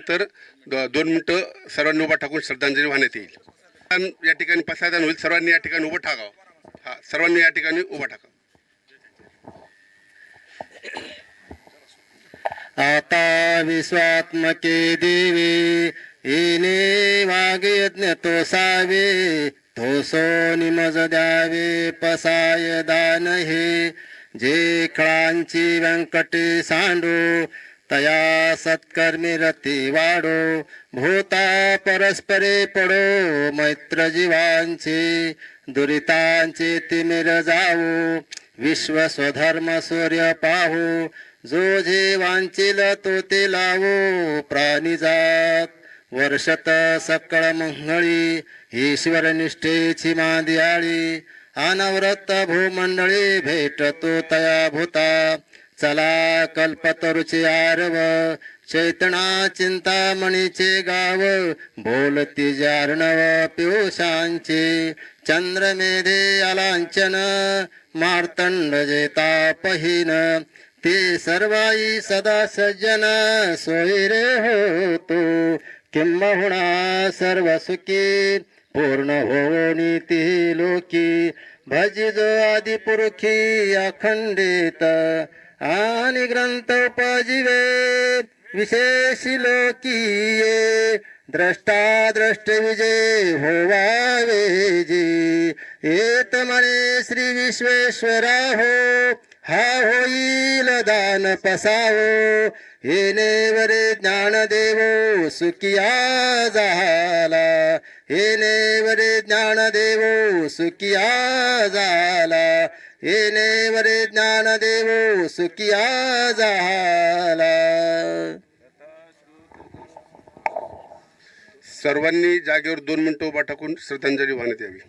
नंतर 2 मिनिटं सर्वांनी उभा टाकून श्रद्धांजली वाहण्यात येईल. या ठिकाणी पसायदान होईल. सर्वांनी या ठिकाणी उभं टाकावं. हा, सर्वांनी या ठिकाणी उभं टाकावं. आता विश्वात्मके देवी येणे वागयज्ञ तो सावे थोसो निमज द्यावे पसाय दान हे जे खळांची व्यंकटे सांडो तया सत्कर्मी रती वाढो भूता परस्परे पडो मैत्र जीवांचे दुरितांचे तिमिर जावो विश्व स्वधर्म सूर्य पाहू जो जे वांचिल तो ते लावो प्राणीजात वर्षत सकळ मंगळी ईश्वर निष्ठेची मांदियाळी अनवरत भूमंडळी भेटतो तया भूता चला कल्पतरुचे आरव चैतना चिंतामणीचे गाव बोलती जार्णव पियुषांचे चंद्रमेधे अलांचन मार्तंड जेता पहिन ते सर्वाई सदा सज्जन सोयरे होतो किंबहुना सर्व सुखी पूर्ण होनी ती लोकी भजिजो आदिपुरुषी अखंडित आणि ग्रंथ उपजीवे विशेषी लोकीये द्रष्टा द्रष्ट विजय होवावे जी येत म्हणे श्री विश्वेश्वरा हो हा होईल दान पसावो येणेवरे ज्ञानदेवो सुखिया झाला येणेवरे ज्ञानदेवो सुखिया झाला येणेवरे ज्ञानदेवो सुखिया झाला. सर्वांनी जागेवर 2 मिनिटं उभा टाकून श्रद्धांजली वाहण्यात यावी.